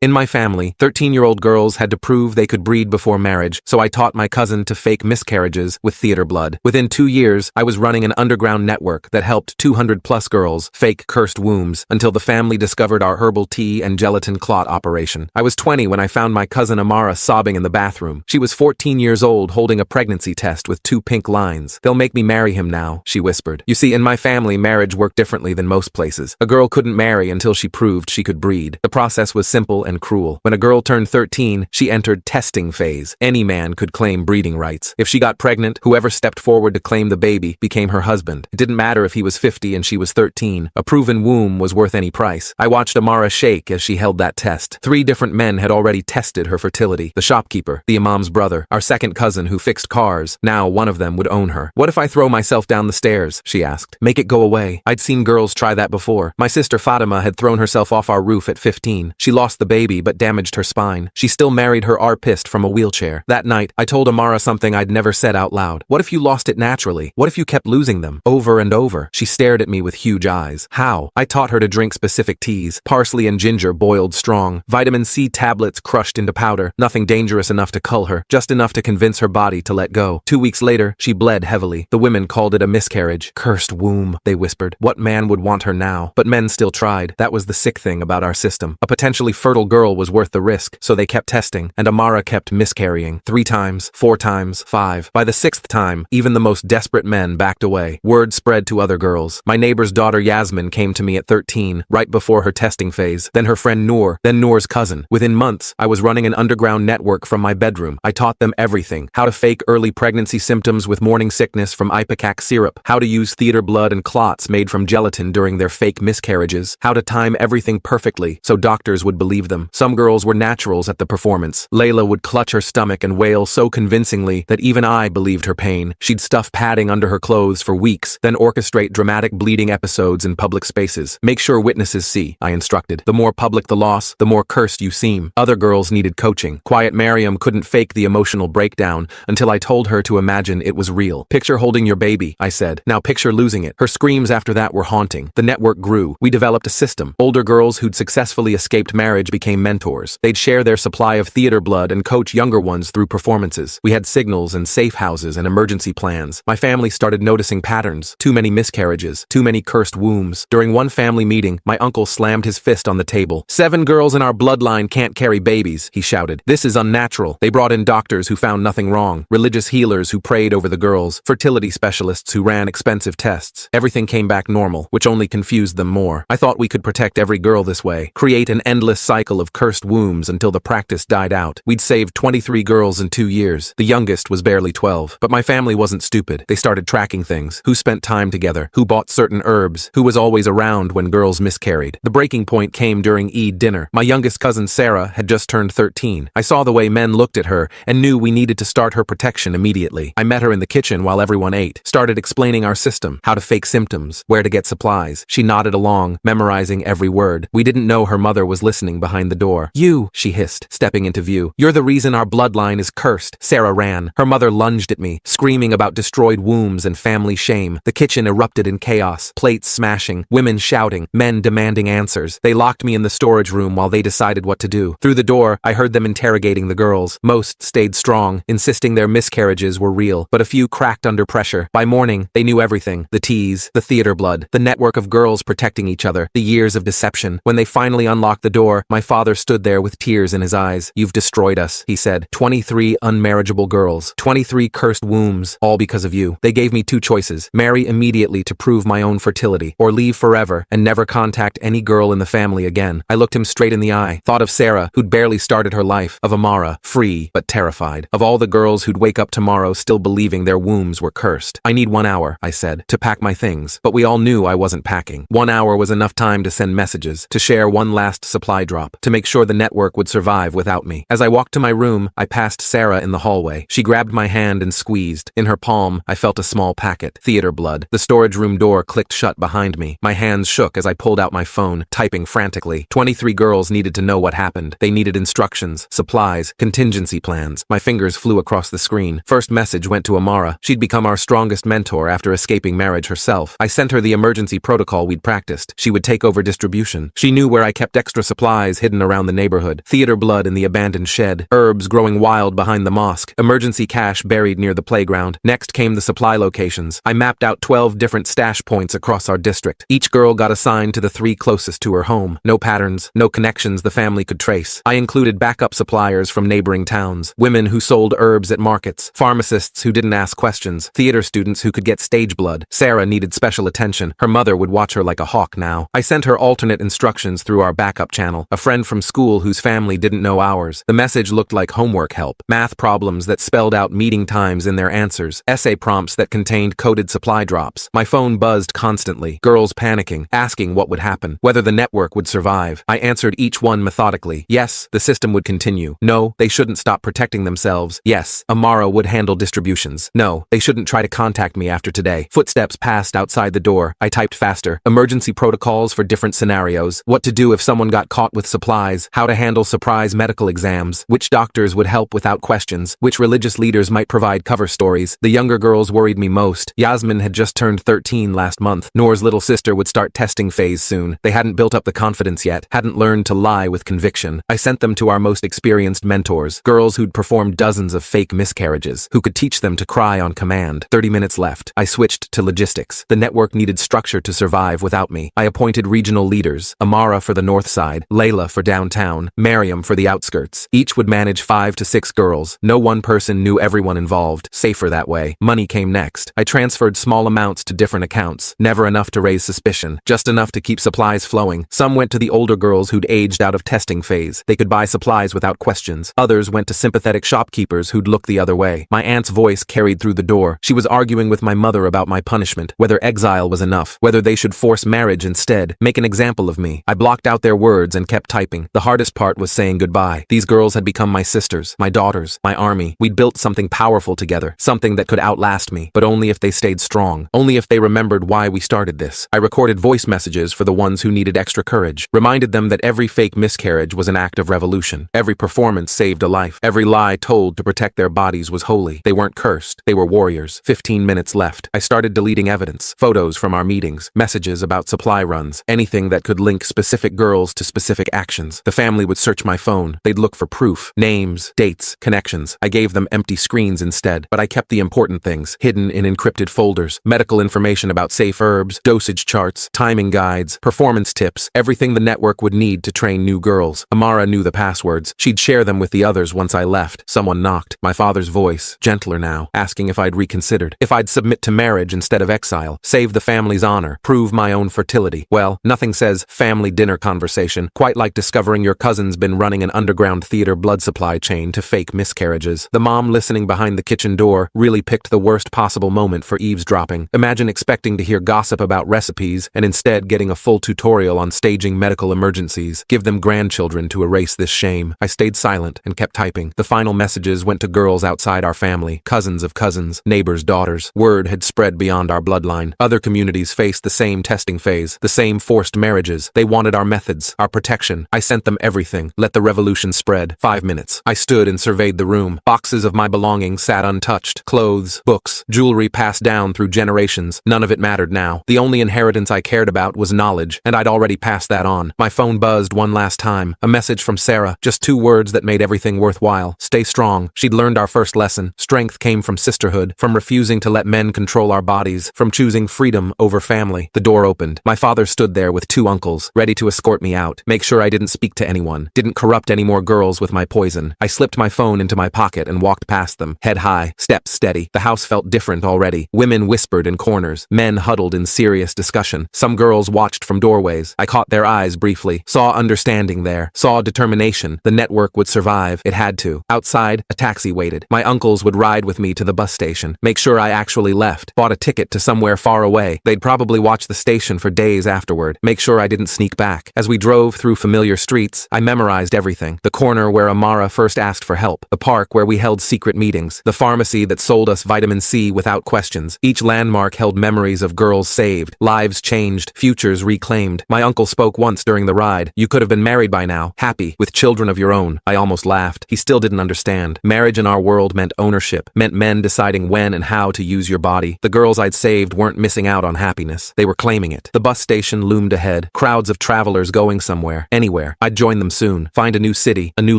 In my family, 13-year-old girls had to prove they could breed before marriage, so I taught my cousin to fake miscarriages with theater blood. Within 2 years, I was running an underground network that helped 200-plus girls fake cursed wombs until the family discovered our herbal tea and gelatin clot operation. I was 20 when I found my cousin Amara sobbing in the bathroom. She was 14 years old holding a pregnancy test with 2 pink lines. "They'll make me marry him now," she whispered. You see, in my family, marriage worked differently than most places. A girl couldn't marry until she proved she could breed. The process was simple and cruel. When a girl turned 13, she entered testing phase. Any man could claim breeding rights. If she got pregnant, whoever stepped forward to claim the baby became her husband. It didn't matter if he was 50 and she was 13. A proven womb was worth any price. I watched Amara shake as she held that test. 3 different men had already tested her fertility. The shopkeeper, the imam's brother, our second cousin who fixed cars. Now one of them would own her. "What if I throw myself down the stairs?" she asked. "Make it go away." I'd seen girls try that before. My sister Fatima had thrown herself off our roof at 15. She lost the baby but damaged her spine. She still married her arpist from a wheelchair. That night, I told Amara something I'd never said out loud. What if you lost it naturally? What if you kept losing them? Over and over. She stared at me with huge eyes. How? I taught her to drink specific teas. Parsley and ginger boiled strong. Vitamin C tablets crushed into powder. Nothing dangerous enough to cull her. Just enough to convince her body to let go. 2 weeks later, she bled heavily. The women called it a miscarriage. "Cursed womb," they whispered. What man would want her now? But men still tried. That was the sick thing about our system. A potentially fertile girl was worth the risk, so they kept testing, and Amara kept miscarrying. 3 times, 4 times, 5. By the 6th time, even the most desperate men backed away. Word spread to other girls. My neighbor's daughter Yasmin came to me at 13, right before her testing phase. Then her friend Noor, then Noor's cousin. Within months, I was running an underground network from my bedroom. I taught them everything. How to fake early pregnancy symptoms with morning sickness from ipecac syrup. How to use theater blood and clots made from gelatin during their fake miscarriages. How to time everything perfectly so doctors would believe them. Some girls were naturals at the performance. Layla would clutch her stomach and wail so convincingly that even I believed her pain. She'd stuff padding under her clothes for weeks, then orchestrate dramatic bleeding episodes in public spaces. "Make sure witnesses see," I instructed. "The more public the loss, the more cursed you seem." Other girls needed coaching. Quiet Mariam couldn't fake the emotional breakdown until I told her to imagine it was real. "Picture holding your baby," I said. "Now picture losing it." Her screams after that were haunting. The network grew. We developed a system. Older girls who'd successfully escaped marriage became mentors. They'd share their supply of theater blood and coach younger ones through performances. We had signals and safe houses and emergency plans. My family started noticing patterns. Too many miscarriages. Too many cursed wombs. During one family meeting, my uncle slammed his fist on the table. "7 girls in our bloodline can't carry babies," he shouted. "This is unnatural." They brought in doctors who found nothing wrong, religious healers who prayed over the girls, fertility specialists who ran expensive tests. Everything came back normal, which only confused them more. I thought we could protect every girl this way, create an endless cycle of cursed wombs until the practice died out. We'd saved 23 girls in 2 years. The youngest was barely 12. But my family wasn't stupid. They started tracking things. Who spent time together? Who bought certain herbs? Who was always around when girls miscarried? The breaking point came during Eid dinner. My youngest cousin Sarah had just turned 13. I saw the way men looked at her and knew we needed to start her protection immediately. I met her in the kitchen while everyone ate, started explaining our system, how to fake symptoms, where to get supplies. She nodded along, memorizing every word. We didn't know her mother was listening behind the door. "You," she hissed, stepping into view. "You're the reason our bloodline is cursed." Sarah ran. Her mother lunged at me, screaming about destroyed wombs and family shame. The kitchen erupted in chaos, plates smashing, women shouting, men demanding answers. They locked me in the storage room while they decided what to do. Through the door, I heard them interrogating the girls. Most stayed strong, insisting their miscarriages were real, but a few cracked under pressure. By morning, they knew everything. The teas, the theater blood, the network of girls protecting each other, the years of deception. When they finally unlocked the door, my father stood there with tears in his eyes. "You've destroyed us," he said. 23 unmarriageable girls, 23 cursed wombs, all because of you. They gave me 2 choices: marry immediately to prove my own fertility, or leave forever and never contact any girl in the family again. I looked him straight in the eye, thought of Sarah, who'd barely started her life, of Amara, free but terrified, of all the girls who'd wake up tomorrow still believing their wombs were cursed. "I need 1 hour," I said, "to pack my things." But we all knew I wasn't packing. 1 hour was enough time to send messages, to share one last supply drop, to make sure the network would survive without me. As I walked to my room, I passed Sarah in the hallway. She grabbed my hand and squeezed. In her palm, I felt a small packet. Theater blood. The storage room door clicked shut behind me. My hands shook as I pulled out my phone, typing frantically. 23 girls needed to know what happened. They needed instructions, supplies, contingency plans. My fingers flew across the screen. First message went to Amara. She'd become our strongest mentor after escaping marriage herself. I sent her the emergency protocol we'd practiced. She would take over distribution. She knew where I kept extra supplies hidden hidden around the neighborhood, theater blood in the abandoned shed, herbs growing wild behind the mosque, emergency cash buried near the playground. Next came the supply locations. I mapped out 12 different stash points across our district. Each girl got assigned to the 3 closest to her home. No patterns, no connections the family could trace. I included backup suppliers from neighboring towns, women who sold herbs at markets, pharmacists who didn't ask questions, theater students who could get stage blood. Sarah needed special attention. Her mother would watch her like a hawk now. I sent her alternate instructions through our backup channel, a friend from school whose family didn't know ours. The message looked like homework help, math problems that spelled out meeting times in their answers, essay prompts that contained coded supply drops. My phone buzzed constantly, girls panicking, asking what would happen, whether the network would survive. I answered each one methodically. Yes, the system would continue. No, they shouldn't stop protecting themselves. Yes, Amara would handle distributions. No, they shouldn't try to contact me after today. Footsteps passed outside the door. I typed faster. Emergency protocols for different scenarios. What to do if someone got caught with supplies. How to handle surprise medical exams. Which doctors would help without questions. Which religious leaders might provide cover stories. The younger girls worried me most. Yasmin had just turned 13 last month. Noor's little sister would start testing phase soon. They hadn't built up the confidence yet. Hadn't learned to lie with conviction. I sent them to our most experienced mentors. Girls who'd performed dozens of fake miscarriages. Who could teach them to cry on command. 30 minutes left. I switched to logistics. The network needed structure to survive without me. I appointed regional leaders. Amara for the north side. Layla for downtown. Miriam for the outskirts. Each would manage 5 to 6 girls. No one person knew everyone involved. Safer that way. Money came next. I transferred small amounts to different accounts. Never enough to raise suspicion. Just enough to keep supplies flowing. Some went to the older girls who'd aged out of testing phase. They could buy supplies without questions. Others went to sympathetic shopkeepers who'd look the other way. My aunt's voice carried through the door. She was arguing with my mother about my punishment, whether exile was enough, whether they should force marriage instead, make an example of me. I blocked out their words and kept typing. The hardest part was saying goodbye. These girls had become my sisters, my daughters, my army. We'd built something powerful together, something that could outlast me, but only if they stayed strong, only if they remembered why we started this. I recorded voice messages for the ones who needed extra courage, reminded them that every fake miscarriage was an act of revolution. Every performance saved a life. Every lie told to protect their bodies was holy. They weren't cursed. They were warriors. 15 minutes left. I started deleting evidence, photos from our meetings, messages about supply runs, anything that could link specific girls to specific actions. The family would search my phone. They'd look for proof, names, dates, connections. I gave them empty screens instead, but I kept the important things hidden in encrypted folders, medical information about safe herbs, dosage charts, timing guides, performance tips, everything the network would need to train new girls. Amara knew the passwords. She'd share them with the others once I left. Someone knocked. My father's voice, gentler now, asking if I'd reconsidered, if I'd submit to marriage instead of exile, save the family's honor, prove my own fertility. Well, nothing says family dinner conversation quite like discovering your cousin's been running an underground theater blood supply chain to fake miscarriages. The mom listening behind the kitchen door really picked the worst possible moment for eavesdropping. Imagine expecting to hear gossip about recipes and instead getting a full tutorial on staging medical emergencies. Give them grandchildren to erase this shame. I stayed silent and kept typing. The final messages went to girls outside our family, cousins of cousins, neighbors' daughters. Word had spread beyond our bloodline. Other communities faced the same testing phase, the same forced marriages. They wanted our methods, our protection. I sent them everything. Let the revolution spread. 5 minutes. I stood and surveyed the room. Boxes of my belongings sat untouched. Clothes, books, jewelry passed down through generations. None of it mattered now. The only inheritance I cared about was knowledge, and I'd already passed that on. My phone buzzed one last time. A message from Sarah. Just 2 words that made everything worthwhile. Stay strong. She'd learned our first lesson. Strength came from sisterhood, from refusing to let men control our bodies, from choosing freedom over family. The door opened. My father stood there with 2 uncles, ready to escort me out, make sure I didn't speak to anyone, didn't corrupt any more girls with my poison. I slipped my phone into my pocket and walked past them, head high, steps steady. The house felt different already. Women whispered in corners. Men huddled in serious discussion. Some girls watched from doorways. I caught their eyes briefly, saw understanding there, saw determination. The network would survive. It had to. Outside, a taxi waited. My uncles would ride with me to the bus station, make sure I actually left, bought a ticket to somewhere far away. They'd probably watch the station for days afterward, make sure I didn't sneak back. As we drove through familiar streets, I memorized everything. The corner where Amara first asked for help, the park where we held secret meetings, the pharmacy that sold us vitamin C without questions. Each landmark held memories of girls saved, lives changed, futures reclaimed. My uncle spoke once during the ride. You could have been married by now, happy, with children of your own. I almost laughed. He still didn't understand. Marriage in our world meant ownership, meant men deciding when and how to use your body. The girls I'd saved weren't missing out on happiness. They were claiming it. The bus station loomed ahead, crowds of travelers going somewhere, anywhere. anywhere. I'd join them soon, find a new city, a new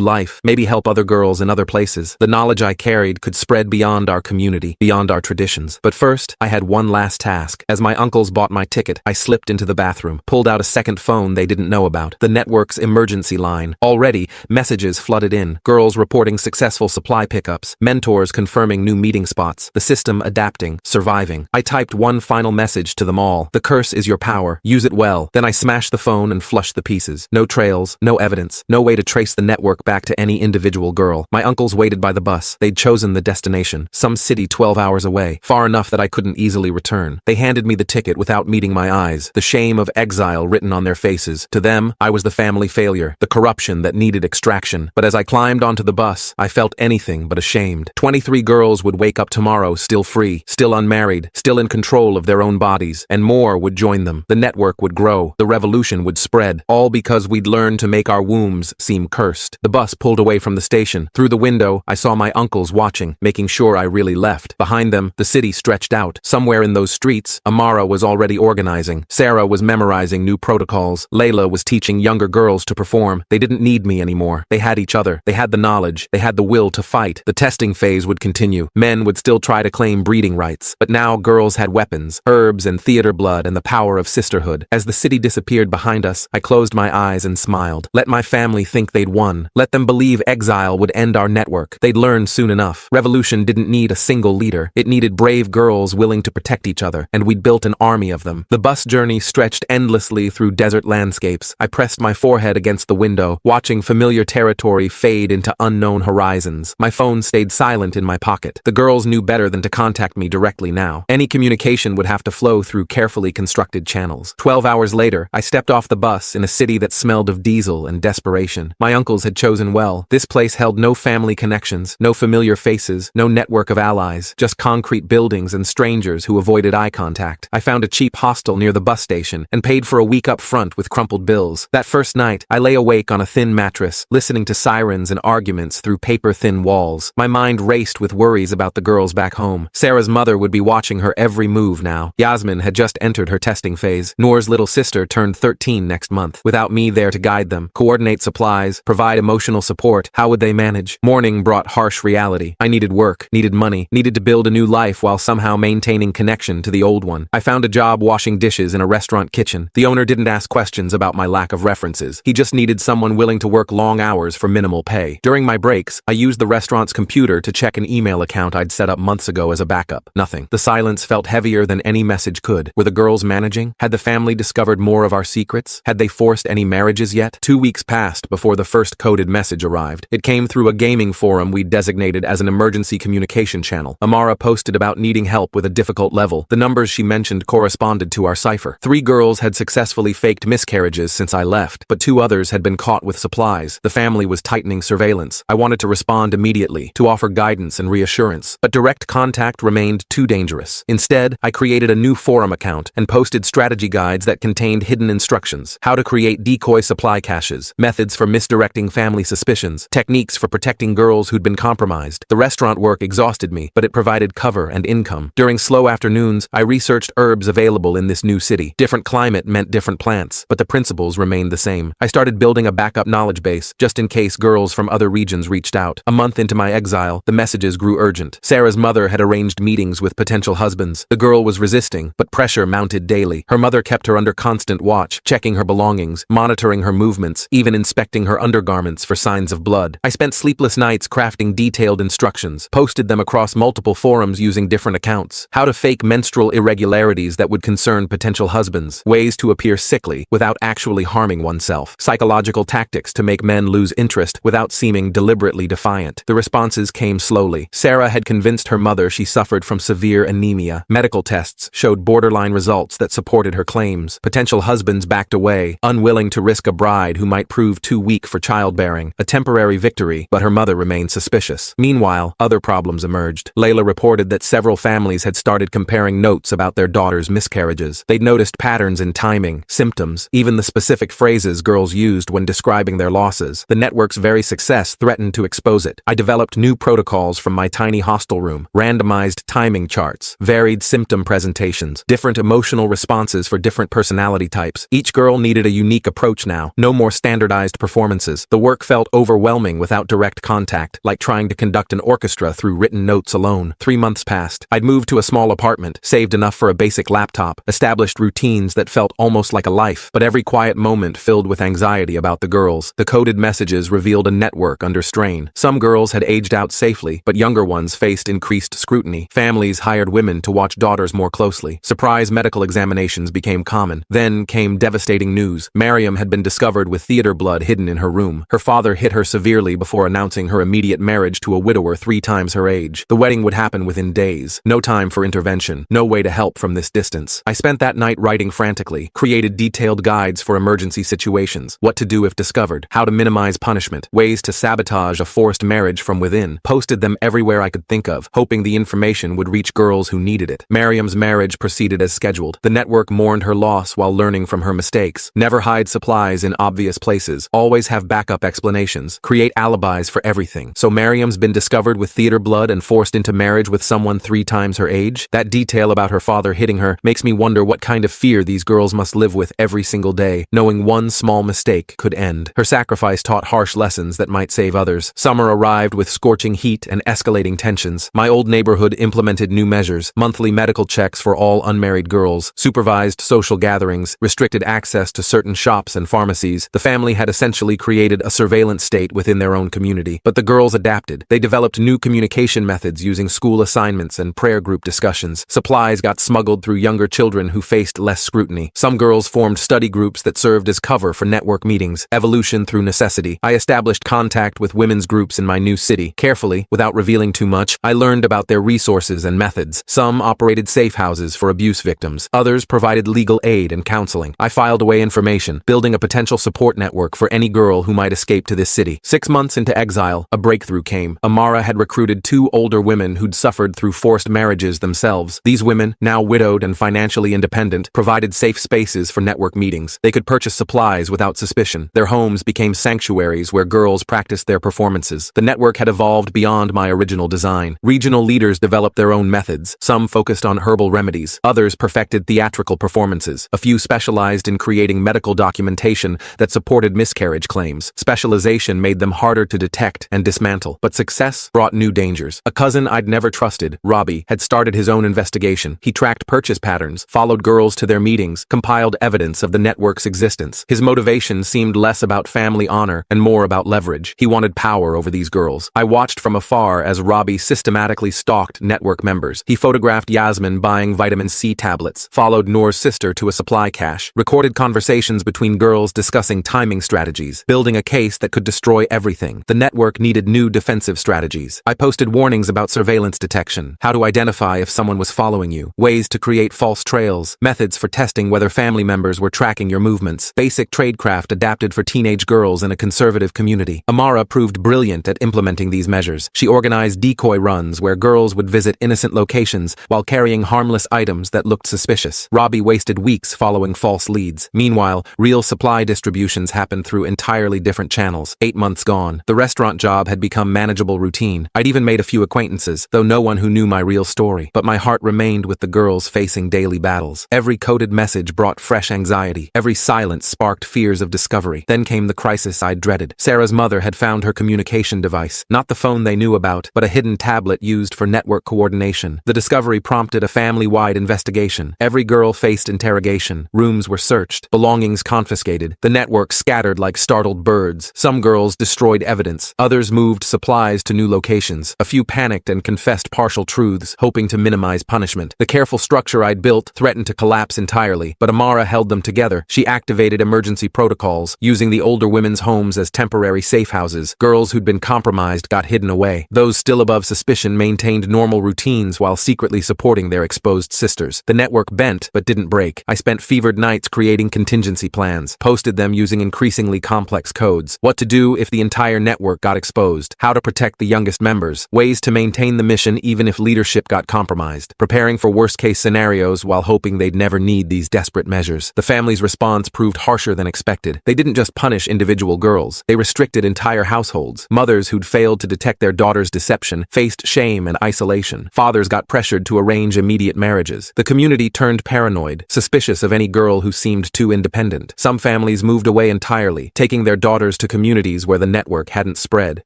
life, maybe help other girls in other places. The knowledge I carried could spread beyond our community, beyond our traditions. But first, I had one last task. As my uncles bought my ticket, I slipped into the bathroom, pulled out a second phone they didn't know about, the network's emergency line. Already, messages flooded in, girls reporting successful supply pickups, mentors confirming new meeting spots, the system adapting, surviving. I typed one final message to them all. The curse is your power. Use it well. Then I smashed the phone and flushed the pieces. No trails, no evidence, no way to trace the network back to any individual girl. My uncles waited by the bus. They'd chosen the destination, some city 12 hours away, far enough that I couldn't easily return. They handed me the ticket without meeting my eyes, the shame of exile written on their faces. To them, I was the family failure, the corruption that needed extraction. But as I climbed onto the bus, I felt anything but ashamed. 23 girls would wake up tomorrow still free, still unmarried, still in control of their own bodies, and more would join them. The network would grow, the revolution would spread, all because we'd learned to make our wombs seem cursed. The bus pulled away from the station. Through the window, I saw my uncles watching, making sure I really left. Behind them, the city stretched out. Somewhere in those streets, Amara was already organizing. Sarah was memorizing new protocols. Layla was teaching younger girls to perform. They didn't need me anymore. They had each other. They had the knowledge. They had the will to fight. The testing phase would continue. Men would still try to claim breeding rights. But now girls had weapons, herbs and theater blood and the power of sisterhood. As the city disappeared behind us, I closed my eyes and smiled. Let my family think they'd won. Let them believe exile would end our network. They'd learn soon enough. Revolution didn't need a single leader. It needed brave girls willing to protect each other, and we'd built an army of them. The bus journey stretched endlessly through desert landscapes. I pressed my forehead against the window, watching familiar territory fade into unknown horizons. My phone stayed silent in my pocket. The girls knew better than to contact me directly now. Any communication would have to flow through carefully constructed channels. 12 hours later, I stepped off the bus in a city that smelled of diesel and desperation. My uncles had chosen well. This place held no family connections, no familiar faces, no network of allies, just concrete buildings and strangers who avoided eye contact. I found a cheap hostel near the bus station and paid for a week up front with crumpled bills. That first night, I lay awake on a thin mattress, listening to sirens and arguments through paper-thin walls. My mind raced with worries about the girls back home. Sarah's mother would be watching her every move now. Yasmin had just entered her testing phase. Noor's little sister turned 13 next month. Without me there to guide them, coordinate supplies, provide emotional support, how would they manage? Morning brought harsh reality. I needed work, needed money, needed to build a new life while somehow maintaining connection to the old one. I found a job washing dishes in a restaurant kitchen. The owner didn't ask questions about my lack of references. He just needed someone willing to work long hours for minimal pay. During my breaks, I used the restaurant's computer to check an email account I'd set up months ago as a backup. Nothing. The silence felt heavier than any message could. Were the girls managing? Had the family discovered more of our secrets? Had they forced any marriages yet? 2 weeks passed before the first coded message arrived. It came through a gaming forum we'd designated as an emergency communication channel. Amara posted about needing help with a difficult level. The numbers she mentioned corresponded to our cipher. 3 girls had successfully faked miscarriages since I left, but 2 others had been caught with supplies. The family was tightening surveillance. I wanted to respond immediately, to offer guidance and reassurance, but direct contact remained too dangerous. Instead, I created a new forum account and posted strategy guides that contained hidden instructions: how to create decoy supply caches, methods for misdirecting family suspicions, techniques for protecting girls who'd been compromised. The restaurant work exhausted me, but it provided cover and income. During slow afternoons, I researched herbs available in this new city. Different climate meant different plants, but the principles remained the same. I started building a backup knowledge base, just in case girls from other regions reached out. A month into my exile, the messages grew urgent. Sarah's mother had arranged meetings with potential husbands. The girl was resisting, but pressure mounted daily. Her mother kept her under constant watch, checking her belongings, monitoring her movements, even inspecting her undergarments for signs of blood. I spent sleepless nights crafting detailed instructions, posted them across multiple forums using different accounts. How to fake menstrual irregularities that would concern potential husbands, ways to appear sickly without actually harming oneself, psychological tactics to make men lose interest without seeming deliberately defiant. The responses came slowly. Sarah had convinced her mother she suffered from severe anemia. Medical tests showed borderline results that supported her claims. Potential husbands backed away, unwilling to risk a bride who might prove too weak for childbearing. A temporary victory, but her mother remained suspicious. Meanwhile, other problems emerged. Layla reported that several families had started comparing notes about their daughters' miscarriages. They'd noticed patterns in timing, symptoms, even the specific phrases girls used when describing their losses. The network's very success threatened to expose it. I developed new protocols from my tiny hostel room, randomized timing charts, varied symptom presentations, different emotional responses for different personality types. Each girl needed a unique approach now. now. No more standardized performances. The work felt overwhelming without direct contact, like trying to conduct an orchestra through written notes alone. 3 months passed. I'd moved to a small apartment, saved enough for a basic laptop, established routines that felt almost like a life, but every quiet moment filled with anxiety about the girls. The coded messages revealed a network under strain. Some girls had aged out safely, but younger ones faced increased scrutiny. Families hired women to watch daughters more closely. Surprise medical examinations became common. Then came devastating news. Mariam had been discovered with theater blood hidden in her room. Her father hit her severely before announcing her immediate marriage to a widower 3 times her age. The wedding would happen within days. No time for intervention. No way to help from this distance. I spent that night writing frantically, created detailed guides for emergency situations, what to do if discovered, how to minimize punishment, ways to sabotage a forced marriage from within, posted them everywhere I could think of, hoping the information would reach girls who needed it. Mariam's marriage proceeded as scheduled. The network mourned her loss while learning from her mistakes. Never hide supplies in obvious places. Always have backup explanations. Create alibis for everything. So Mariam's been discovered with theater blood and forced into marriage with someone 3 times her age? That detail about her father hitting her makes me wonder what kind of fear these girls must live with every single day, knowing one small mistake could end. Her sacrifice taught harsh lessons that might save others. Summer arrived with scorching heat and escalating tensions. My old neighborhood implemented new measures: monthly medical checks for all unmarried girls, supervised social gatherings, restricted access to certain shops and pharmacies. The family had essentially created a surveillance state within their own community. But the girls adapted. They developed new communication methods using school assignments and prayer group discussions. Supplies got smuggled through younger children who faced less scrutiny. Some girls formed study groups that served as cover for network meetings. Evolution through necessity. I established contact with women's groups in my new city. Carefully, without revealing too much, I learned about their resources and methods. Some operated safe houses for abuse victims. Others provided legal aid and counseling. I filed away information, building a potential support network for any girl who might escape to this city. 6 months into exile, a breakthrough came. Amara had recruited 2 older women who'd suffered through forced marriages themselves. These women, now widowed and financially independent, provided safe spaces for network meetings. They could purchase supplies without suspicion. Their homes became sanctuaries where girls practiced their performances. The network had evolved beyond my original design. Regional leaders developed their own methods. Some focused on herbal remedies. Others perfected theatrical performances. A few specialized in creating medical documentation that supported miscarriage claims. Specialization made them harder to detect and dismantle. But success brought new dangers. A cousin I'd never trusted, Robbie, had started his own investigation. He tracked purchase patterns, followed girls to their meetings, compiled evidence of the network's existence. His motivation seemed less about family honor and more about leverage. He wanted power over these girls. I watched from afar as Robbie systematically stalked network members. He photographed Yasmin buying vitamin C tablets, followed Noor's sister to a supply cache, recorded conversations between girls discussing timing strategies, building a case that could destroy everything. The network needed new defensive strategies. I posted warnings about surveillance detection, how to identify if someone was following you, ways to create false trails, methods for testing whether family members were tracking your movements, basic tradecraft adapted for teenage girls in a conservative community. Amara proved brilliant at implementing these measures. She organized decoy runs where girls would visit innocent locations while carrying harmless items that looked suspicious. Robbie wasted weeks following false leads. Meanwhile, real supply distributions happened through entirely different channels. 8 months gone. The restaurant job had become manageable routine. I'd even made a few acquaintances, though no one who knew my real story. But my heart remained with the girls facing daily battles. Every coded message brought fresh anxiety. Every silence sparked fears of discovery. Then came the crisis I'd dreaded. Sarah's mother had found her communication device. Not the phone they knew about, but a hidden tablet used for network coordination. The discovery prompted a family-wide investigation. Every girl faced interrogation. Rooms were searched. Belongings confiscated. The network scattered like startled birds. Some girls destroyed evidence. Others moved supplies to new locations. A few panicked and confessed partial truths, hoping to minimize punishment. The careful structure I'd built threatened to collapse entirely, but Amara held them together. She activated emergency protocols, using the older women's homes as temporary safe houses. Girls who'd been compromised got hidden away. Those still above suspicion maintained normal routines while secretly supporting their exposed sisters. The network bent, but didn't break. I spent fevered nights creating contingency plans, posted them using increasingly complex codes. What to do if the entire network got exposed, how to protect the youngest members, ways to maintain the mission even if leadership got compromised, preparing for worst-case scenarios while hoping they'd never need these desperate measures. The family's response proved harsher than expected. They didn't just punish individual girls, they restricted entire households. Mothers who'd failed to detect their daughter's deception faced shame and isolation. Fathers got pressured to arrange immediate marriages. The community turned paranoid, suspicious of any girl who seemed too independent. Some families families moved away entirely, taking their daughters to communities where the network hadn't spread.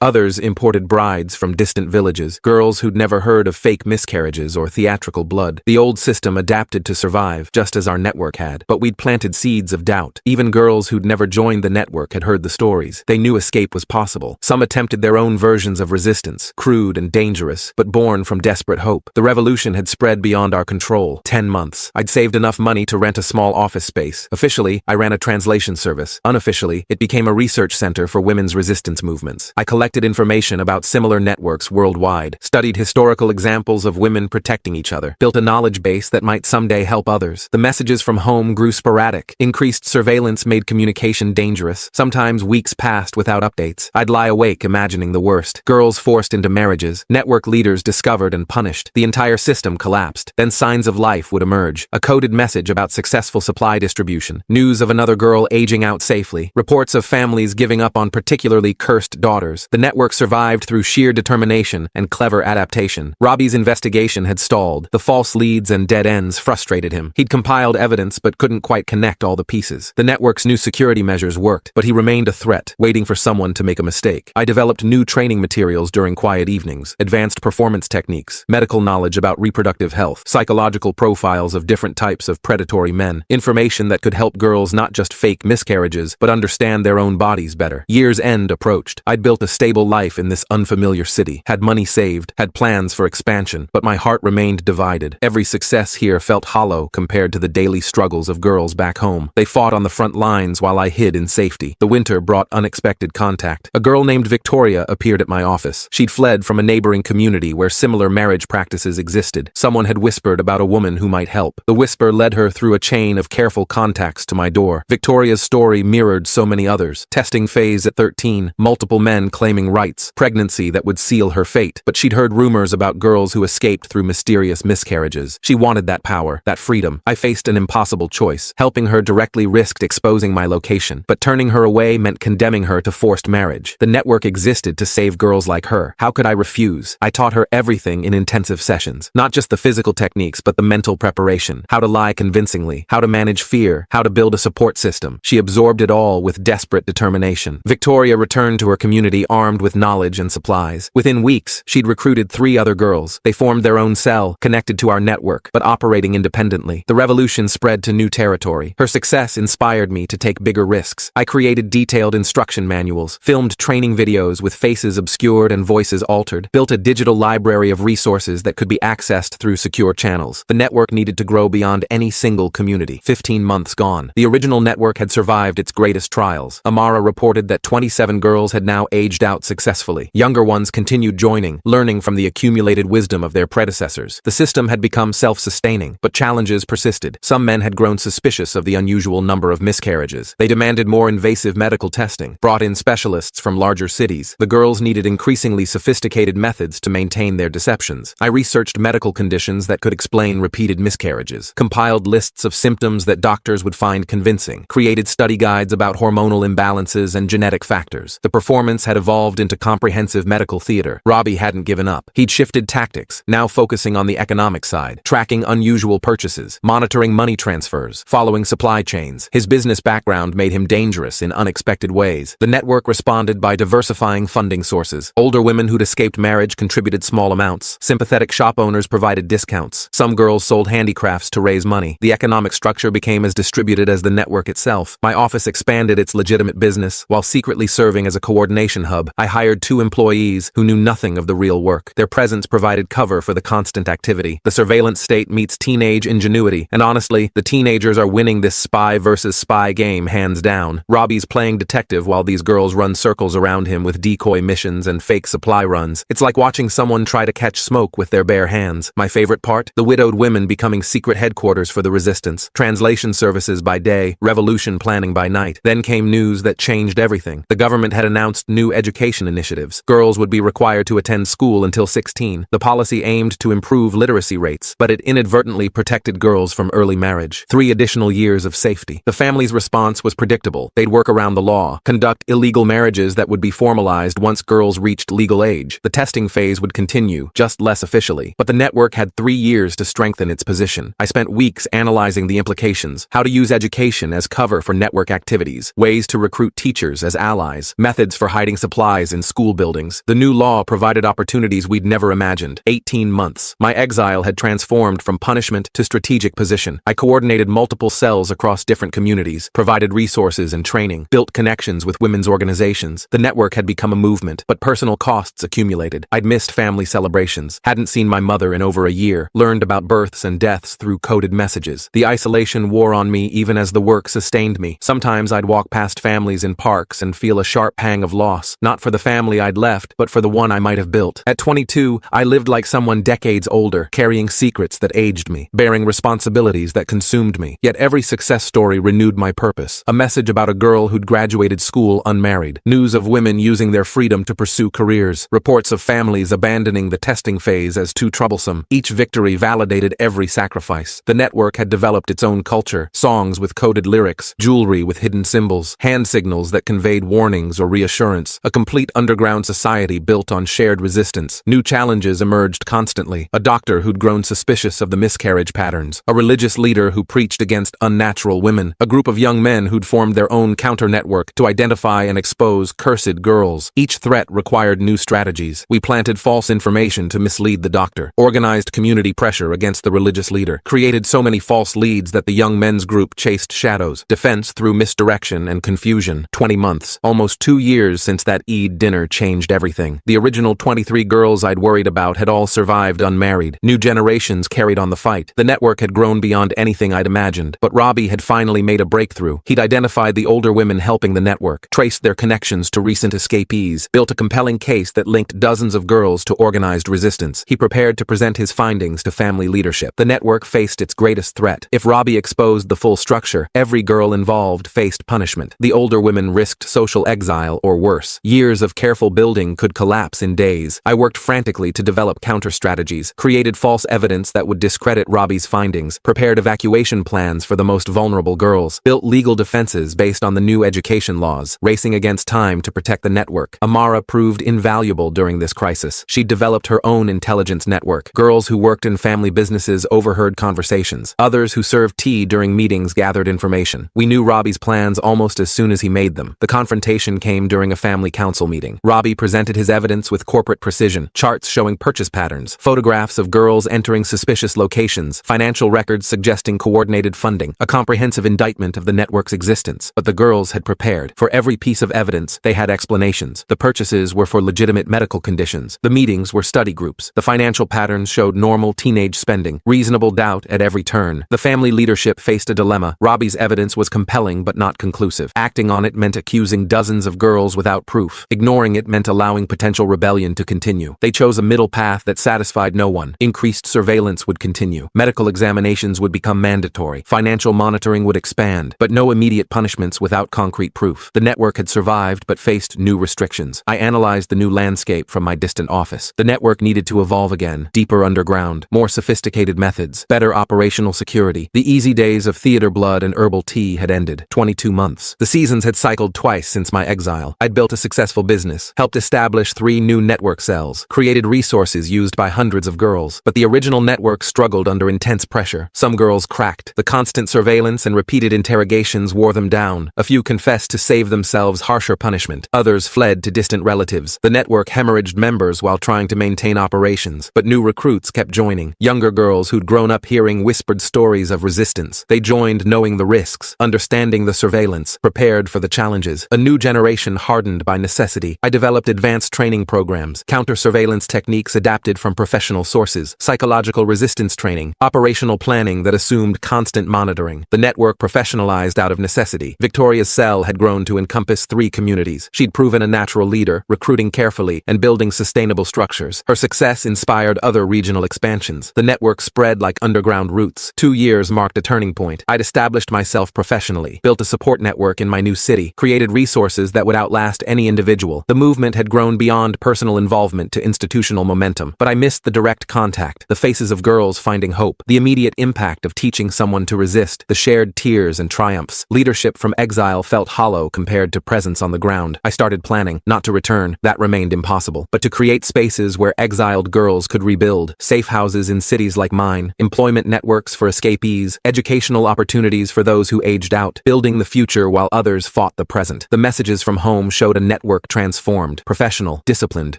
Others imported brides from distant villages, girls who'd never heard of fake miscarriages or theatrical blood. The old system adapted to survive, just as our network had. But we'd planted seeds of doubt. Even girls who'd never joined the network had heard the stories. They knew escape was possible. Some attempted their own versions of resistance, crude and dangerous, but born from desperate hope. The revolution had spread beyond our control. 10 months. I'd saved enough money to rent a small office space. Officially, I ran a translation service. Unofficially, it became a research center for women's resistance movements. I collected information about similar networks worldwide, studied historical examples of women protecting each other, built a knowledge base that might someday help others. The messages from home grew sporadic. Increased surveillance made communication dangerous. Sometimes weeks passed without updates. I'd lie awake imagining the worst. Girls forced into marriages, network leaders discovered and punished. The entire system collapsed. Then signs of life would emerge. A coded message about successful supply distribution, news of another girl aging out safely, reports of families giving up on particularly cursed daughters. The network survived through sheer determination and clever adaptation. Robbie's investigation had stalled. The false leads and dead ends frustrated him. He'd compiled evidence but couldn't quite connect all the pieces. The network's new security measures worked, but he remained a threat, waiting for someone to make a mistake. I developed new training materials during quiet evenings, advanced performance techniques, medical knowledge about reproductive health, psychological profiles of different types of predatory men, information that could help girls not just fake miscarriages, but understand their own bodies better. Year's end approached. I'd built a stable life in this unfamiliar city, had money saved, had plans for expansion, but my heart remained divided. Every success here felt hollow compared to the daily struggles of girls back home. They fought on the front lines while I hid in safety. The winter brought unexpected contact. A girl named Victoria appeared at my office. She'd fled from a neighboring community where similar marriage practices existed. Someone had whispered about a woman who might help. The whisper led her through a chain of careful contacts to my door. Victoria's story mirrored so many others. Testing phase at 13, multiple men claiming rights, pregnancy that would seal her fate. But she'd heard rumors about girls who escaped through mysterious miscarriages. She wanted that power, that freedom. I faced an impossible choice. Helping her directly risked exposing my location, but turning her away meant condemning her to forced marriage. The network existed to save girls like her. How could I refuse? I taught her everything in intensive sessions. Not just the physical techniques, but the mental preparation. How to lie convincingly, how to manage fear, how to build a support system. She absorbed it all with desperate determination. Victoria returned to her community armed with knowledge and supplies. Within weeks, she'd recruited 3 other girls. They formed their own cell, connected to our network, but operating independently. The revolution spread to new territory. Her success inspired me to take bigger risks. I created detailed instruction manuals, filmed training videos with faces obscured and voices altered, built a digital library of resources that could be accessed through secure channels. The network needed to grow beyond any single community. 15 months gone. The original network had survived its greatest trials. Amara reported that 27 girls had now aged out successfully. Younger ones continued joining, learning from the accumulated wisdom of their predecessors. The system had become self-sustaining, but challenges persisted. Some men had grown suspicious of the unusual number of miscarriages. They demanded more invasive medical testing, brought in specialists from larger cities. The girls needed increasingly sophisticated methods to maintain their deceptions. I researched medical conditions that could explain repeated miscarriages, compiled lists of symptoms that doctors would find convincing, created study guides about hormonal imbalances and genetic factors. The performance had evolved into comprehensive medical theater. Robbie hadn't given up. He'd shifted tactics, now focusing on the economic side, tracking unusual purchases, monitoring money transfers, following supply chains. His business background made him dangerous in unexpected ways. The network responded by diversifying funding sources. Older women who'd escaped marriage contributed small amounts. Sympathetic shop owners provided discounts. Some girls sold handicrafts to raise money. The economic structure became as distributed as the network itself. My office expanded its legitimate business while secretly serving as a coordination hub. I hired 2 employees who knew nothing of the real work. Their presence provided cover for the constant activity. The surveillance state meets teenage ingenuity, and honestly, the teenagers are winning this spy versus spy game hands down. Robbie's playing detective while these girls run circles around him with decoy missions and fake supply runs. It's like watching someone try to catch smoke with their bare hands. My favorite part? The widowed women becoming secret headquarters for the resistance. Translation services by day, revolution planning by night. Then came news that changed everything. The government had announced new education initiatives. Girls would be required to attend school until 16. The policy aimed to improve literacy rates, but it inadvertently protected girls from early marriage. 3 additional years of safety. The family's response was predictable. They'd work around the law, conduct illegal marriages that would be formalized once girls reached legal age. The testing phase would continue, just less officially. But the network had 3 years to strengthen its position. I spent weeks analyzing the implications, how to use education as cover for for network activities, ways to recruit teachers as allies, methods for hiding supplies in school buildings. The new law provided opportunities we'd never imagined. 18 months. My exile had transformed from punishment to strategic position. I coordinated multiple cells across different communities, provided resources and training, built connections with women's organizations. The network had become a movement, but personal costs accumulated. I'd missed family celebrations, hadn't seen my mother in over a year, learned about births and deaths through coded messages. The isolation wore on me even as the work sustained me. Sometimes I'd walk past families in parks and feel a sharp pang of loss, not for the family I'd left, but for the one I might have built. At 22, I lived like someone decades older, carrying secrets that aged me, bearing responsibilities that consumed me. Yet every success story renewed my purpose. A message about a girl who'd graduated school unmarried, news of women using their freedom to pursue careers, reports of families abandoning the testing phase as too troublesome. Each victory validated every sacrifice. The network had developed its own culture, songs with coded lyrics, jewelry with hidden symbols, hand signals that conveyed warnings or reassurance, a complete underground society built on shared resistance. New challenges emerged constantly. A doctor who'd grown suspicious of the miscarriage patterns, a religious leader who preached against unnatural women, a group of young men who'd formed their own counter-network to identify and expose cursed girls. Each threat required new strategies. We planted false information to mislead the doctor, organized community pressure against the religious leader, created so many false leads that the young men's group chased shadows, defense through misdirection and confusion. 20 months, almost 2 years since that Eid dinner changed everything. The original 23 girls I'd worried about had all survived unmarried. New generations carried on the fight. The network had grown beyond anything I'd imagined. But Robbie had finally made a breakthrough. He'd identified the older women helping the network, traced their connections to recent escapees, built a compelling case that linked dozens of girls to organized resistance. He prepared to present his findings to family leadership. The network faced its greatest threat. If Robbie exposed the full structure, every girl involved faced punishment. The older women risked social exile or worse. Years of careful building could collapse in days. I worked frantically to develop counter-strategies, created false evidence that would discredit Robbie's findings, prepared evacuation plans for the most vulnerable girls, built legal defenses based on the new education laws, racing against time to protect the network. Amara proved invaluable during this crisis. She developed her own intelligence network. Girls who worked in family businesses overheard conversations. Others who served tea during meetings gathered information. We knew Robbie's plans almost as soon as he made them. The confrontation came during a family council meeting. Robbie presented his evidence with corporate precision, charts showing purchase patterns, photographs of girls entering suspicious locations, financial records suggesting coordinated funding, a comprehensive indictment of the network's existence. But the girls had prepared. For every piece of evidence, they had explanations. The purchases were for legitimate medical conditions. The meetings were study groups. The financial patterns showed normal teenage spending, reasonable doubt at every turn. The family leadership faced a dilemma. Robbie's evidence was compelling but not conclusive. Acting on it meant accusing dozens of girls without proof. Ignoring it meant allowing potential rebellion to continue. They chose a middle path that satisfied no one. Increased surveillance would continue. Medical examinations would become mandatory. Financial monitoring would expand, but no immediate punishments without concrete proof. The network had survived but faced new restrictions. I analyzed the new landscape from my distant office. The network needed to evolve again, deeper underground, more sophisticated methods, better operational security. The easy days of theater blood and herbal tea had ended. 22 months. The seasons had cycled twice since my exile. I'd built a successful business, helped establish 3 new network cells, created resources used by hundreds of girls. But the original network struggled under intense pressure. Some girls cracked. The constant surveillance and repeated interrogations wore them down. A few confessed to save themselves harsher punishment. Others fled to distant relatives. The network hemorrhaged members while trying to maintain operations. But new recruits kept joining. Younger girls who'd grown up hearing whispered stories of resistance. They joined knowing the risks, understanding the surveillance, prepared for the challenges. A new generation hardened by necessity. I developed advanced training programs, counter-surveillance techniques adapted from professional sources, psychological resistance training, operational planning that assumed constant monitoring. The network professionalized out of necessity. Victoria's cell had grown to encompass 3 communities. She'd proven a natural leader, recruiting carefully and building sustainable structures. Her success inspired other regional expansions. The network spread like underground roots. 2 years marked a turning point. I'd established myself professionally, built a support network in my new city, created resources that would outlast any individual. The movement had grown beyond personal involvement to institutional momentum. But I missed the direct contact, the faces of girls finding hope, the immediate impact of teaching someone to resist, the shared tears and triumphs. Leadership from exile felt hollow compared to presence on the ground. I started planning, not to return, that remained impossible, but to create spaces where exiled girls could rebuild, safe houses in cities like mine, employment networks for escapees, educational opportunities for those who aged out. out, building the future while others fought the present. The messages from home showed a network transformed, professional, disciplined,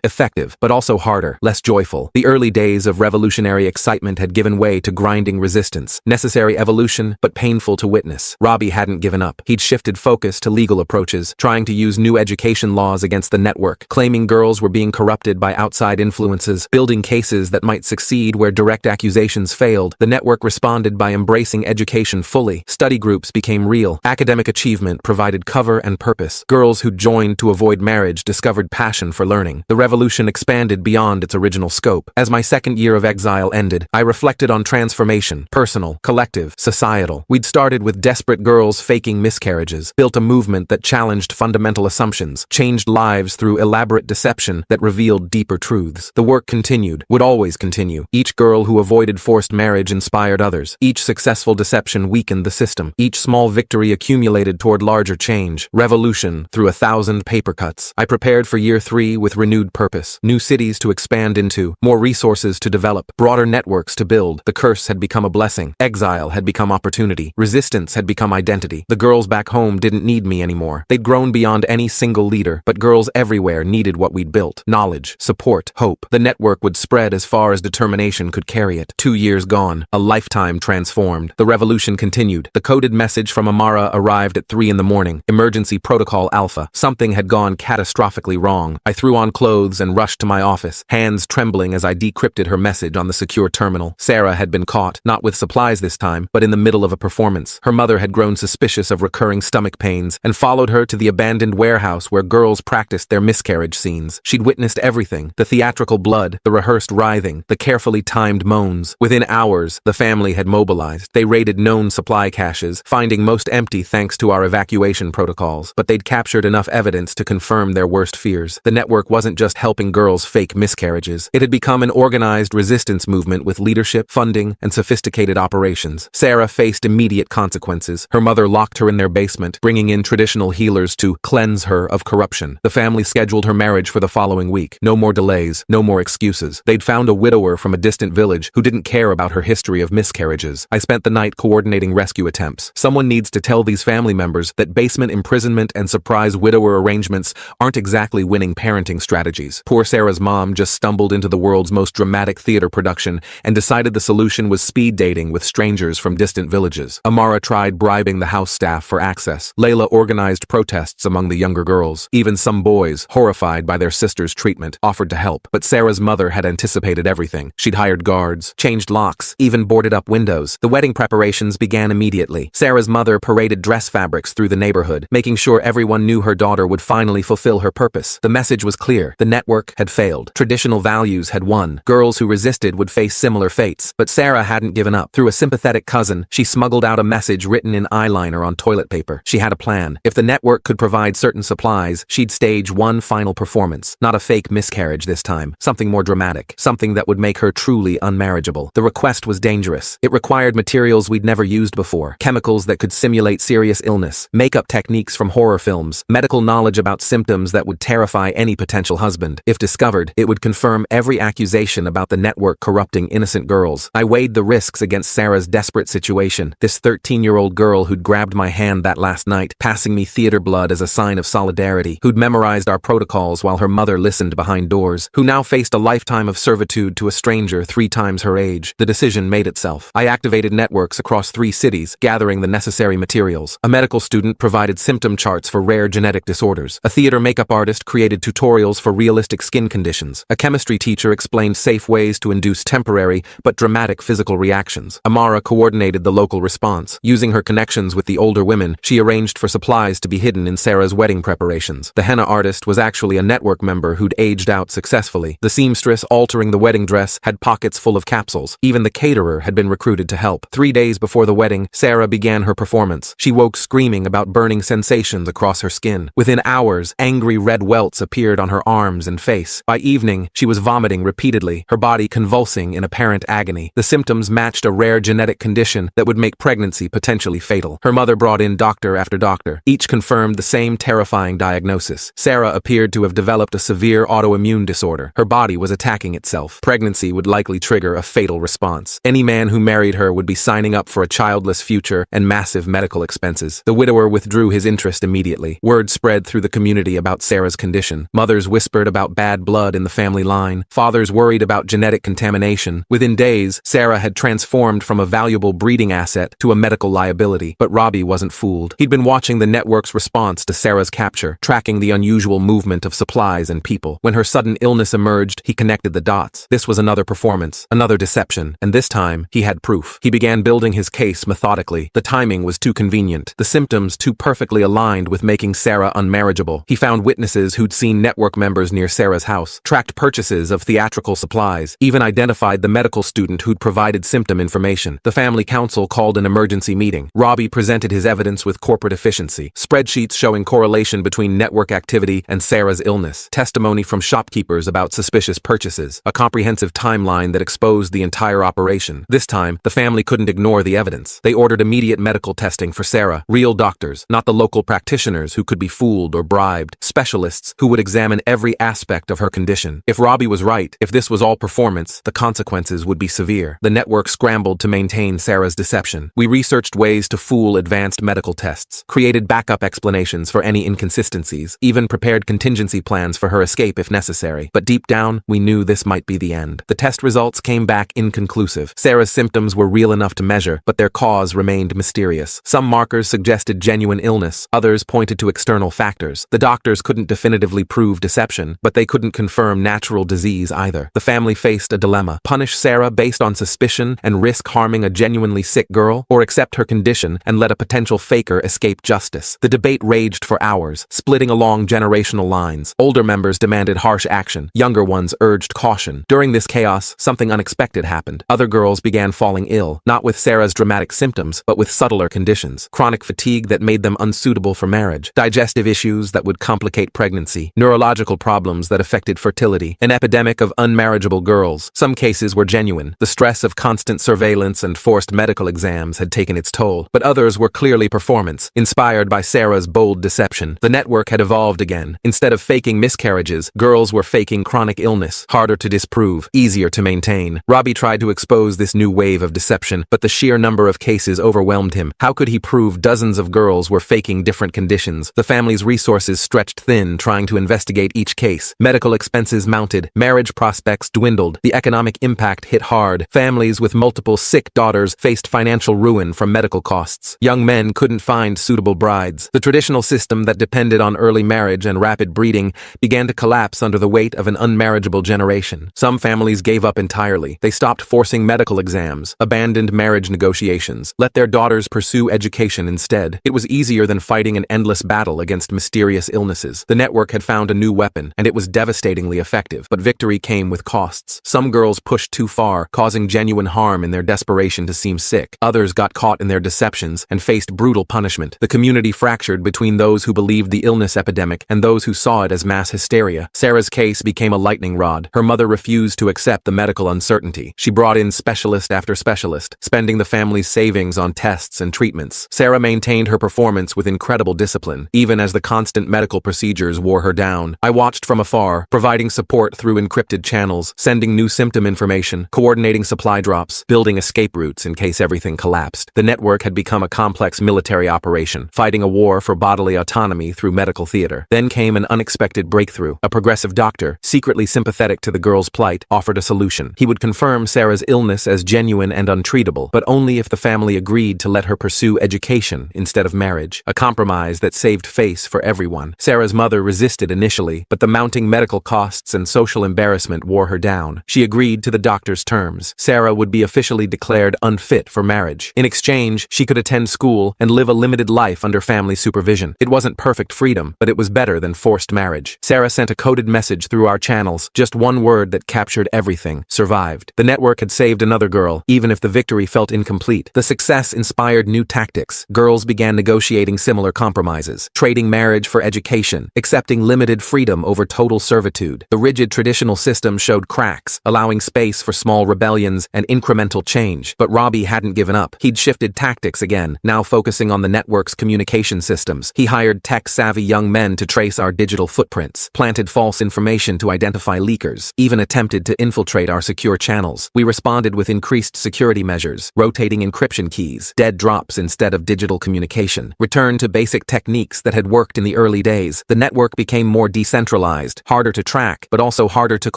effective, but also harder, less joyful. The early days of revolutionary excitement had given way to grinding resistance, necessary evolution, but painful to witness. Robbie hadn't given up. He'd shifted focus to legal approaches, trying to use new education laws against the network, claiming girls were being corrupted by outside influences, building cases that might succeed where direct accusations failed. The network responded by embracing education fully. Study groups became real. Academic achievement provided cover and purpose. Girls who joined to avoid marriage discovered passion for learning. The revolution expanded beyond its original scope. As my second year of exile ended, I reflected on transformation, personal, collective, societal. We'd started with desperate girls faking miscarriages, built a movement that challenged fundamental assumptions, changed lives through elaborate deception that revealed deeper truths. The work continued, would always continue. Each girl who avoided forced marriage inspired others. Each successful deception weakened the system. Each small victory accumulated toward larger change. Revolution through 1,000 paper cuts. I prepared for year 3 with renewed purpose. New cities to expand into, more resources to develop, broader networks to build. The curse had become a blessing. Exile had become opportunity. Resistance had become identity. The girls back home didn't need me anymore. They'd grown beyond any single leader, but girls everywhere needed what we'd built. Knowledge, support, hope. The network would spread as far as determination could carry it. 2 years gone, a lifetime transformed. The revolution continued. The coded message from Amara arrived at 3 in the morning. Emergency Protocol Alpha. Something had gone catastrophically wrong. I threw on clothes and rushed to my office, hands trembling as I decrypted her message on the secure terminal. Sarah had been caught, not with supplies this time, but in the middle of a performance. Her mother had grown suspicious of recurring stomach pains and followed her to the abandoned warehouse where girls practiced their miscarriage scenes. She'd witnessed everything: the theatrical blood, the rehearsed writhing, the carefully timed moans. Within hours, the family had mobilized. They raided known supply caches, finding most empty thanks to our evacuation protocols, but they'd captured enough evidence to confirm their worst fears. The network wasn't just helping girls fake miscarriages. It had become an organized resistance movement with leadership, funding, and sophisticated operations. Sarah faced immediate consequences. Her mother locked her in their basement, bringing in traditional healers to cleanse her of corruption. The family scheduled her marriage for the following week. No more delays, no more excuses. They'd found a widower from a distant village who didn't care about her history of miscarriages. I spent the night coordinating rescue attempts. Someone needs to tell these family members that basement imprisonment and surprise widower arrangements aren't exactly winning parenting strategies. Poor Sarah's mom just stumbled into the world's most dramatic theater production and decided the solution was speed dating with strangers from distant villages. Amara tried bribing the house staff for access. Layla organized protests among the younger girls. Even some boys, horrified by their sister's treatment, offered to help. But Sarah's mother had anticipated everything. She'd hired guards, changed locks, even boarded up windows. The wedding preparations began immediately. Sarah's mother paraded dress fabrics through the neighborhood, making sure everyone knew her daughter would finally fulfill her purpose. The message was clear. The network had failed. Traditional values had won. Girls who resisted would face similar fates. But Sarah hadn't given up. Through a sympathetic cousin, she smuggled out a message written in eyeliner on toilet paper. She had a plan. If the network could provide certain supplies, she'd stage one final performance. Not a fake miscarriage this time. Something more dramatic. Something that would make her truly unmarriageable. The request was dangerous. It required materials we'd never used before. Chemicals that could simulate serious illness. Makeup techniques from horror films. Medical knowledge about symptoms that would terrify any potential husband. If discovered, it would confirm every accusation about the network corrupting innocent girls. I weighed the risks against Sarah's desperate situation. This 13-year-old girl who'd grabbed my hand that last night, passing me theater blood as a sign of solidarity, who'd memorized our protocols while her mother listened behind doors, who now faced a lifetime of servitude to a stranger 3 times her age. The decision made itself. I activated networks across 3 cities, gathering the necessary materials. A medical student provided symptom charts for rare genetic disorders. A theater makeup artist created tutorials for realistic skin conditions. A chemistry teacher explained safe ways to induce temporary but dramatic physical reactions. Amara coordinated the local response. Using her connections with the older women, she arranged for supplies to be hidden in Sarah's wedding preparations. The henna artist was actually a network member who'd aged out successfully. The seamstress altering the wedding dress had pockets full of capsules. Even the caterer had been recruited to help. 3 days before the wedding, Sarah began her performance. She woke screaming about burning sensations across her skin. Within hours, angry red welts appeared on her arms and face. By evening, she was vomiting repeatedly, her body convulsing in apparent agony. The symptoms matched a rare genetic condition that would make pregnancy potentially fatal. Her mother brought in doctor after doctor. Each confirmed the same terrifying diagnosis. Sarah appeared to have developed a severe autoimmune disorder. Her body was attacking itself. Pregnancy would likely trigger a fatal response. Any man who married her would be signing up for a childless future and massive medical expenses. The widower withdrew his interest immediately. Word spread through the community about Sarah's condition. Mothers whispered about bad blood in the family line. Fathers worried about genetic contamination. Within days, Sarah had transformed from a valuable breeding asset to a medical liability. But Robbie wasn't fooled. He'd been watching the network's response to Sarah's capture, tracking the unusual movement of supplies and people. When her sudden illness emerged, he connected the dots. This was another performance, another deception, and this time, he had proof. He began building his case methodically. The timing was too convenient, the symptoms too perfectly aligned with making Sarah unmarriageable. He found witnesses who'd seen network members near Sarah's house, tracked purchases of theatrical supplies, even identified the medical student who'd provided symptom information. The family council called an emergency meeting. Robbie presented his evidence with corporate efficiency. Spreadsheets showing correlation between network activity and Sarah's illness, testimony from shopkeepers about suspicious purchases, a comprehensive timeline that exposed the entire operation. This time, the family couldn't ignore the evidence. They ordered immediate medical testing for Sarah. Real doctors, not the local practitioners who could be fooled or bribed. Specialists who would examine every aspect of her condition. If Robbie was right, if this was all performance, the consequences would be severe. The network scrambled to maintain Sarah's deception. We researched ways to fool advanced medical tests, created backup explanations for any inconsistencies, even prepared contingency plans for her escape if necessary. But deep down, we knew this might be the end. The test results came back inconclusive. Sarah's symptoms were real enough to measure, but their cause remained mysterious. Some markers suggested genuine illness, others pointed to external factors. The doctors couldn't definitively prove deception, but they couldn't confirm natural disease either. The family faced a dilemma: punish Sarah based on suspicion and risk harming a genuinely sick girl, or accept her condition and let a potential faker escape justice. The debate raged for hours, splitting along generational lines. Older members demanded harsh action, younger ones urged caution. During this chaos, something unexpected happened. Other girls began falling ill, not with Sarah's dramatic symptoms, but with subtler conditions: chronic fatigue that made them unsuitable for marriage, digestive issues that would complicate pregnancy, neurological problems that affected fertility, an epidemic of unmarriageable girls. Some cases were genuine. The stress of constant surveillance and forced medical exams had taken its toll, but others were clearly performance, inspired by Sarah's bold deception. The network had evolved again. Instead of faking miscarriages, girls were faking chronic illness, harder to disprove, easier to maintain. Robbie tried to expose this new wave of deception, but the sheer number of cases overwhelmed him. How could he prove dozens of girls were faking different conditions? The family's resources stretched thin, trying to investigate each case. Medical expenses mounted, marriage prospects dwindled, the economic impact hit hard. Families with multiple sick daughters faced financial ruin from medical costs. Young men couldn't find suitable brides. The traditional system that depended on early marriage and rapid breeding began to collapse under the weight of an unmarriageable generation. Some families gave up entirely. They stopped forcing medical exams, abandoned marriage negotiations, let their daughters pursue education instead. It was easier than fighting an endless battle against mysterious illnesses. The network had found a new weapon, and it was devastatingly effective. But victory came with costs. Some girls pushed too far, causing genuine harm in their desperation to seem sick. Others got caught in their deceptions and faced brutal punishment. The community fractured between those who believed the illness epidemic and those who saw it as mass hysteria. Sarah's case became a lightning rod. Her mother refused to accept the medical uncertainty. She brought in specialist after specialist, spending the family's savings on tests and treatments. Sarah maintained her performance with incredible discipline, even as the constant medical procedures wore her down. I watched from afar, providing support through encrypted channels, sending new symptom information, coordinating supply drops, building escape routes in case everything collapsed. The network had become a complex military operation, fighting a war for bodily autonomy through medical theater. Then came an unexpected breakthrough. A progressive doctor, secretly sympathetic to the girl's plight, offered a solution. He would confirm Sarah's illness as genuine and untreatable, but only if the family agreed to let her pursue education instead of marriage, a compromise that saved face for everyone. Sarah's mother resisted initially, but the mounting medical costs and social embarrassment wore her down. She agreed to the doctor's terms. Sarah would be officially declared unfit for marriage. In exchange, she could attend school and live a limited life under family supervision. It wasn't perfect freedom, but it was better than forced marriage. Sarah sent a coded message through our channels, just one word that captured everything: survived. The network had saved another girl, even if the victory felt incomplete. The success inspired new tactics. Girls began negotiating similar compromises, trading marriage for education, accepting limited freedom over total servitude. The rigid traditional system showed cracks, allowing space for small rebellions and incremental change. But Robbie hadn't given up. He'd shifted tactics again, now focusing on the network's communication systems. He hired tech-savvy young men to trace our digital footprints, planted false information to identify leakers, even attempted to infiltrate our secure channels. We responded with increased security measures, rotating encryption keys, dead drops in instead of digital communication. Return to basic techniques that had worked in the early days. The network became more decentralized, harder to track, but also harder to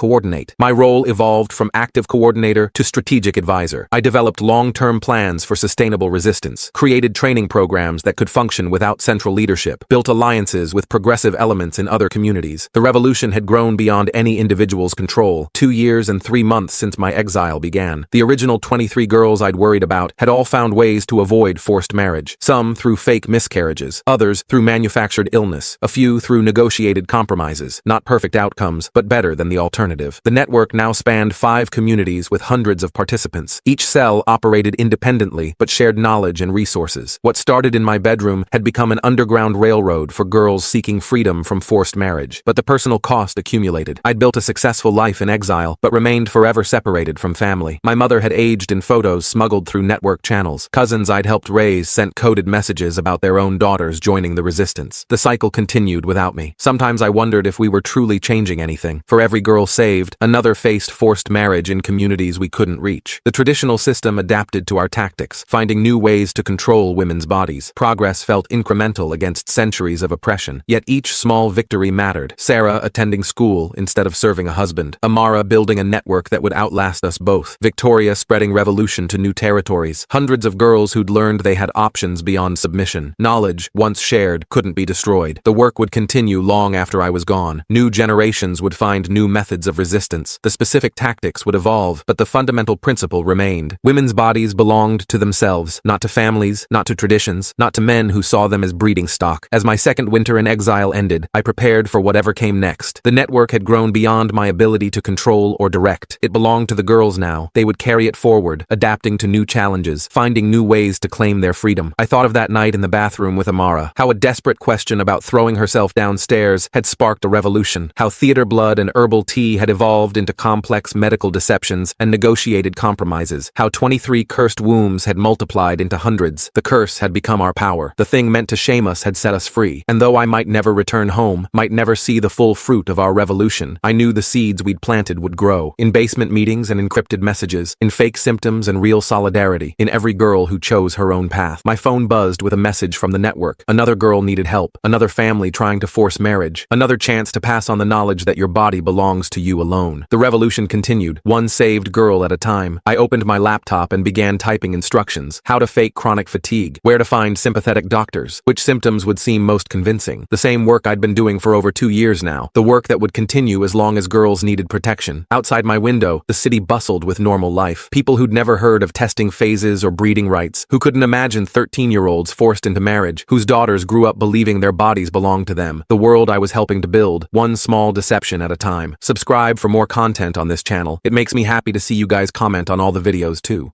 coordinate. My role evolved from active coordinator to strategic advisor. I developed long-term plans for sustainable resistance, created training programs that could function without central leadership, built alliances with progressive elements in other communities. The revolution had grown beyond any individual's control. 2 years and 3 months since my exile began. The original 23 girls I'd worried about had all found ways to avoid forced marriage. Some through fake miscarriages, others through manufactured illness, a few through negotiated compromises. Not perfect outcomes, but better than the alternative. The network now spanned 5 communities with hundreds of participants. Each cell operated independently, but shared knowledge and resources. What started in my bedroom had become an underground railroad for girls seeking freedom from forced marriage. But the personal cost accumulated. I'd built a successful life in exile, but remained forever separated from family. My mother had aged in photos smuggled through network channels. Cousins I'd helped raise sent coded messages about their own daughters joining the resistance. The cycle continued without me. Sometimes I wondered if we were truly changing anything. For every girl saved, another faced forced marriage in communities we couldn't reach. The traditional system adapted to our tactics, finding new ways to control women's bodies. Progress felt incremental against centuries of oppression, yet each small victory mattered. Sarah attending school instead of serving a husband. Amara building a network that would outlast us both. Victoria spreading revolution to new territories. Hundreds of girls who'd learned they had options beyond submission. Knowledge, once shared, couldn't be destroyed. The work would continue long after I was gone. New generations would find new methods of resistance. The specific tactics would evolve, but the fundamental principle remained. Women's bodies belonged to themselves, not to families, not to traditions, not to men who saw them as breeding stock. As my second winter in exile ended, I prepared for whatever came next. The network had grown beyond my ability to control or direct. It belonged to the girls now. They would carry it forward, adapting to new challenges, finding new ways to claim their freedom. I thought of that night in the bathroom with Amara, how a desperate question about throwing herself downstairs had sparked a revolution, how theater blood and herbal tea had evolved into complex medical deceptions and negotiated compromises, how 23 cursed wombs had multiplied into hundreds. The curse had become our power. The thing meant to shame us had set us free. And though I might never return home, might never see the full fruit of our revolution, I knew the seeds we'd planted would grow. In basement meetings and encrypted messages, in fake symptoms and real solidarity, in every girl who chose her own path. My phone buzzed with a message from the network. Another girl needed help. Another family trying to force marriage. Another chance to pass on the knowledge that your body belongs to you alone. The revolution continued, one saved girl at a time. I opened my laptop and began typing instructions. How to fake chronic fatigue. Where to find sympathetic doctors. Which symptoms would seem most convincing. The same work I'd been doing for over 2 years now. The work that would continue as long as girls needed protection. Outside my window, the city bustled with normal life. People who'd never heard of testing phases or breeding rights, who couldn't imagine 13-year-olds forced into marriage, whose daughters grew up believing their bodies belonged to them. The world I was helping to build, one small deception at a time. Subscribe for more content on this channel. It makes me happy to see you guys comment on all the videos too.